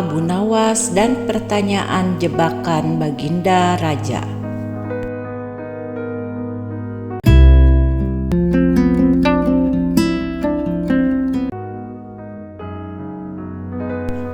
Abu Nawas dan pertanyaan jebakan Baginda Raja.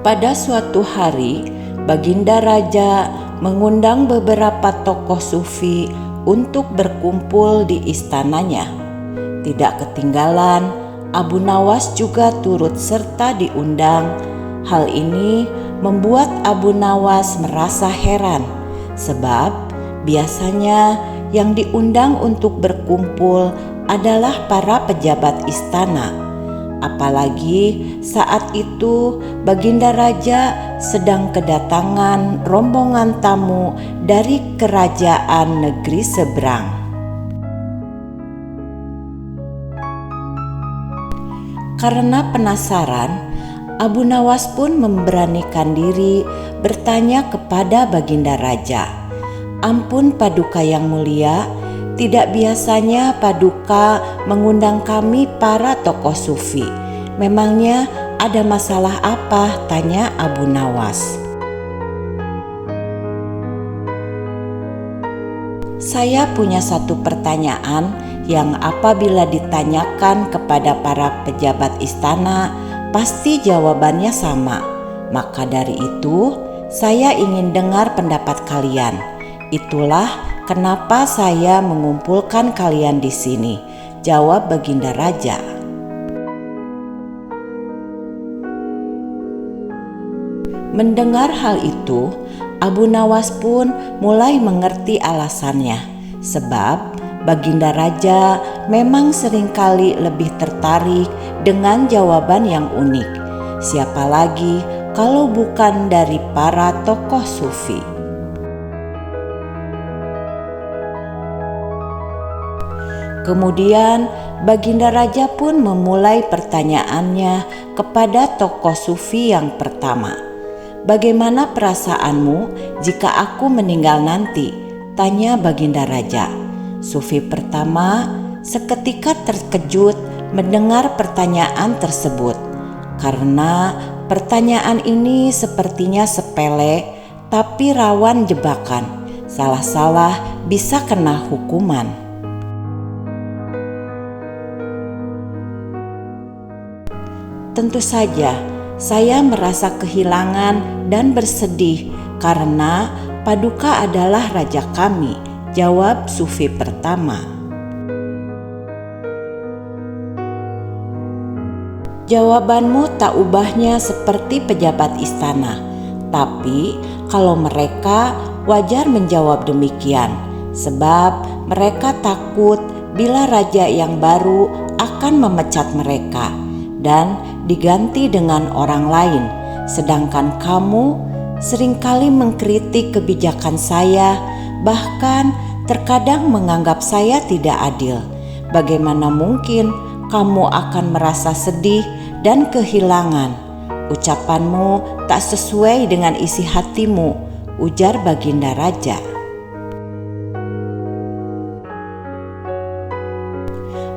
Pada suatu hari, Baginda Raja mengundang beberapa tokoh sufi untuk berkumpul di istananya. Tidak ketinggalan, Abu Nawas juga turut serta diundang. Hal ini membuat Abu Nawas merasa heran, sebab biasanya yang diundang untuk berkumpul adalah para pejabat istana. Apalagi saat itu Baginda Raja sedang kedatangan rombongan tamu dari kerajaan negeri seberang. Karena penasaran, Abu Nawas pun memberanikan diri bertanya kepada Baginda Raja, "Ampun Paduka yang mulia, tidak biasanya Paduka mengundang kami para tokoh sufi. Memangnya ada masalah apa?" tanya Abu Nawas. "Saya punya satu pertanyaan yang apabila ditanyakan kepada para pejabat istana, pasti jawabannya sama. Maka dari itu, saya ingin dengar pendapat kalian. Itulah kenapa saya mengumpulkan kalian di sini," jawab Baginda Raja. Mendengar hal itu, Abu Nawas pun mulai mengerti alasannya, sebab Baginda Raja memang seringkali lebih tertarik dengan jawaban yang unik. Siapa lagi kalau bukan dari para tokoh sufi. Kemudian Baginda Raja pun memulai pertanyaannya kepada tokoh sufi yang pertama. "Bagaimana perasaanmu jika aku meninggal nanti?" tanya Baginda Raja. Sufi pertama seketika terkejut mendengar pertanyaan tersebut, karena pertanyaan ini sepertinya sepele tapi rawan jebakan. Salah-salah bisa kena hukuman. "Tentu saja saya merasa kehilangan dan bersedih karena Paduka adalah raja kami," jawab sufi pertama. "Jawabanmu tak ubahnya seperti pejabat istana, tapi kalau mereka wajar menjawab demikian, sebab mereka takut bila raja yang baru akan memecat mereka dan diganti dengan orang lain, sedangkan kamu seringkali mengkritik kebijakan saya, bahkan terkadang menganggap saya tidak adil. Bagaimana mungkin kamu akan merasa sedih dan kehilangan? Ucapanmu tak sesuai dengan isi hatimu," ujar Baginda Raja.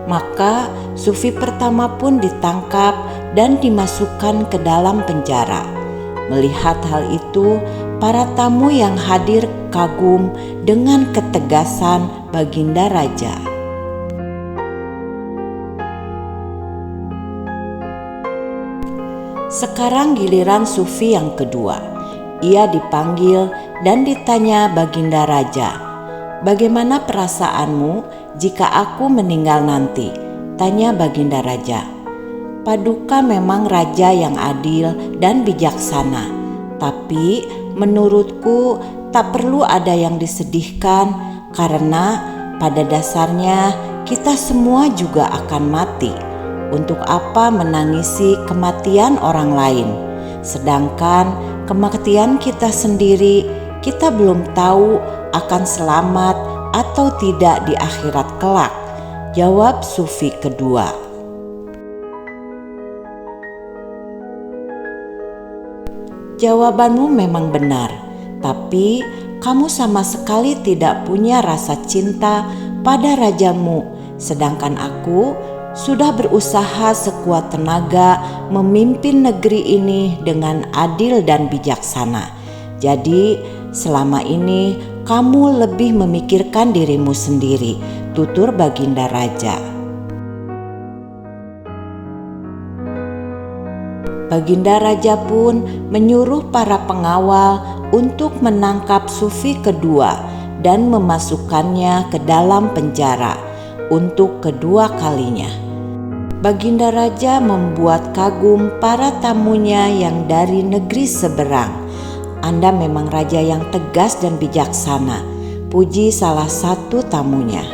Maka sufi pertama pun ditangkap dan dimasukkan ke dalam penjara. Melihat hal itu, para tamu yang hadir kagum dengan ketegasan Baginda Raja. Sekarang giliran sufi yang kedua. Ia dipanggil dan ditanya Baginda Raja, "Bagaimana perasaanmu jika aku meninggal nanti?" tanya Baginda Raja. "Paduka memang raja yang adil dan bijaksana, tapi menurutku tak perlu ada yang disedihkan karena pada dasarnya kita semua juga akan mati. Untuk apa menangisi kematian orang lain, sedangkan kematian kita sendiri kita belum tahu akan selamat atau tidak di akhirat kelak," jawab sufi kedua. "Jawabanmu memang benar, tapi kamu sama sekali tidak punya rasa cinta pada rajamu, sedangkan aku sudah berusaha sekuat tenaga memimpin negeri ini dengan adil dan bijaksana. Jadi selama ini kamu lebih memikirkan dirimu sendiri, tutur Baginda Raja. Baginda Raja pun menyuruh para pengawal untuk menangkap Sufi kedua dan memasukkannya ke dalam penjara untuk kedua kalinya. Baginda Raja membuat kagum para tamunya yang dari negeri seberang. Anda memang raja yang tegas dan bijaksana, puji salah satu tamunya.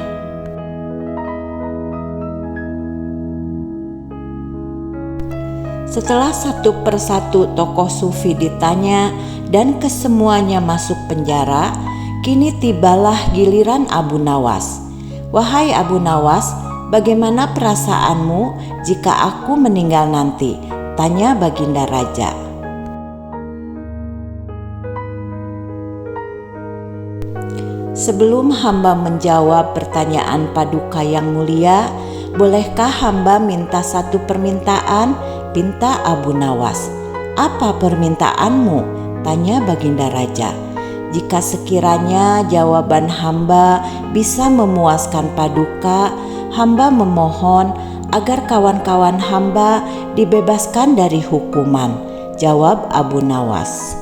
Setelah satu persatu tokoh Sufi ditanya dan kesemuanya masuk penjara, kini tibalah giliran Abu Nawas. Wahai Abu Nawas, bagaimana perasaanmu jika aku meninggal nanti? Tanya Baginda Raja. Sebelum hamba menjawab pertanyaan Paduka yang mulia, bolehkah hamba minta satu permintaan? Pinta Abu Nawas. Apa permintaanmu? Tanya Baginda Raja. Jika sekiranya jawaban hamba bisa memuaskan Paduka, hamba memohon agar kawan-kawan hamba dibebaskan dari hukuman, jawab Abu Nawas.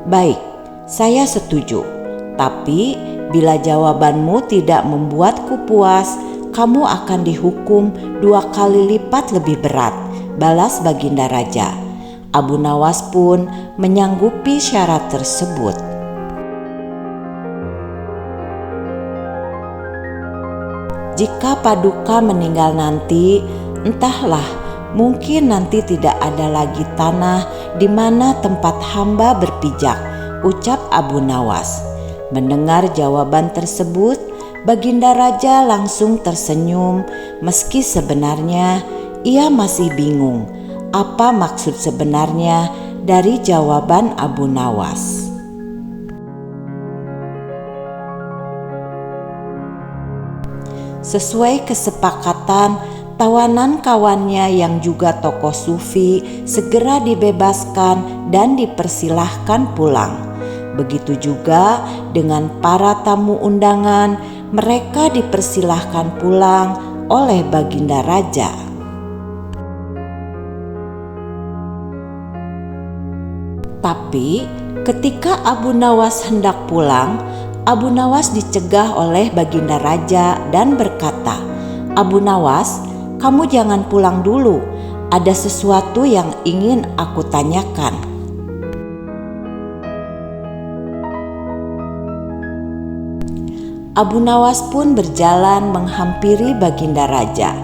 Baik, saya setuju. Tapi bila jawabanmu tidak membuatku puas, kamu akan dihukum 2 kali lipat lebih berat, balas Baginda Raja. Abu Nawas pun menyanggupi syarat tersebut. Jika Paduka meninggal nanti, entahlah, mungkin nanti tidak ada lagi tanah di mana tempat hamba berpijak, ucap Abu Nawas. Mendengar jawaban tersebut, Baginda Raja langsung tersenyum, meski sebenarnya ia masih bingung apa maksud sebenarnya dari jawaban Abu Nawas. Sesuai kesepakatan, tawanan kawannya yang juga tokoh Sufi segera dibebaskan dan dipersilahkan pulang. Begitu juga dengan para tamu undangan, mereka dipersilahkan pulang oleh Baginda Raja. Tapi ketika Abu Nawas hendak pulang, Abu Nawas dicegah oleh Baginda Raja dan berkata, "Abu Nawas, kamu jangan pulang dulu. Ada sesuatu yang ingin aku tanyakan." Abu Nawas pun berjalan menghampiri Baginda Raja.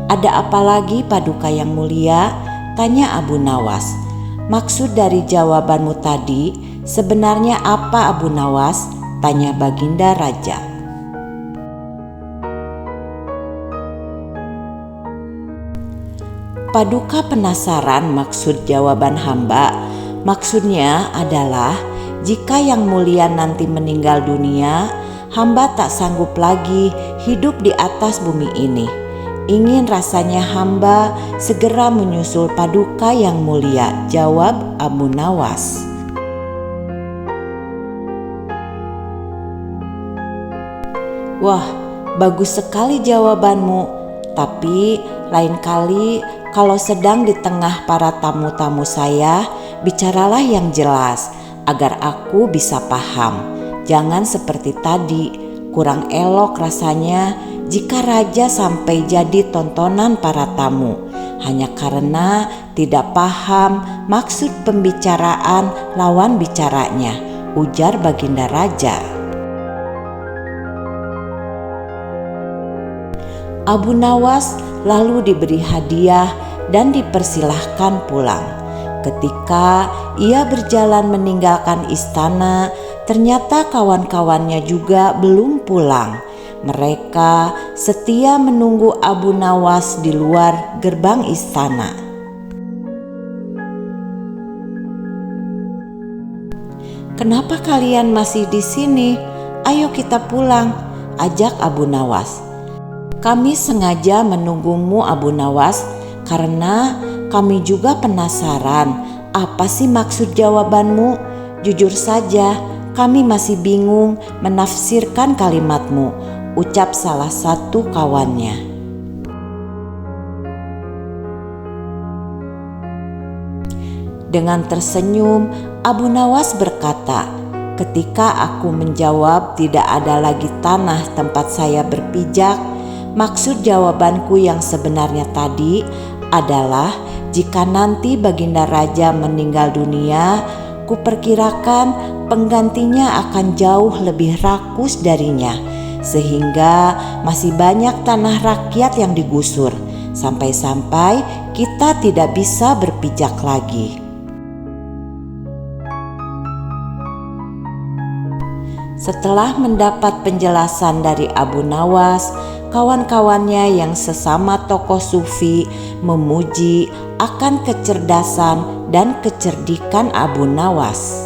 "Ada apa lagi, Paduka yang mulia?" tanya Abu Nawas. "Maksud dari jawabanmu tadi sebenarnya apa, Abu Nawas?" tanya Baginda Raja. Paduka penasaran maksud jawaban hamba. Maksudnya adalah jika yang mulia nanti meninggal dunia, hamba tak sanggup lagi hidup di atas bumi ini. Ingin rasanya hamba segera menyusul Paduka yang mulia, jawab Abu Nawas. Wah, bagus sekali jawabanmu. Tapi lain kali kalau sedang di tengah para tamu-tamu saya, bicaralah yang jelas agar aku bisa paham. Jangan seperti tadi, kurang elok rasanya jika raja sampai jadi tontonan para tamu hanya karena tidak paham maksud pembicaraan lawan bicaranya, ujar Baginda Raja. Abu Nawas lalu diberi hadiah dan dipersilahkan pulang. Ketika ia berjalan meninggalkan istana, ternyata kawan-kawannya juga belum pulang. Mereka setia menunggu Abu Nawas di luar gerbang istana. "Kenapa kalian masih di sini? Ayo kita pulang. ajak Abu Nawas. Kami sengaja menunggumu Abu Nawas karena kami juga penasaran apa sih maksud jawabanmu. Jujur saja kami masih bingung menafsirkan kalimatmu, ucap salah satu kawannya. Dengan tersenyum, Abu Nawas berkata, "Ketika aku menjawab tidak ada lagi tanah tempat saya berpijak, maksud jawabanku yang sebenarnya tadi adalah jika nanti Baginda Raja meninggal dunia, kuperkirakan penggantinya akan jauh lebih rakus darinya, sehingga masih banyak tanah rakyat yang digusur, sampai-sampai kita tidak bisa berpijak lagi." Setelah mendapat penjelasan dari Abu Nawas, kawan-kawannya yang sesama tokoh sufi memuji akan kecerdasan dan kecerdikan Abu Nawas.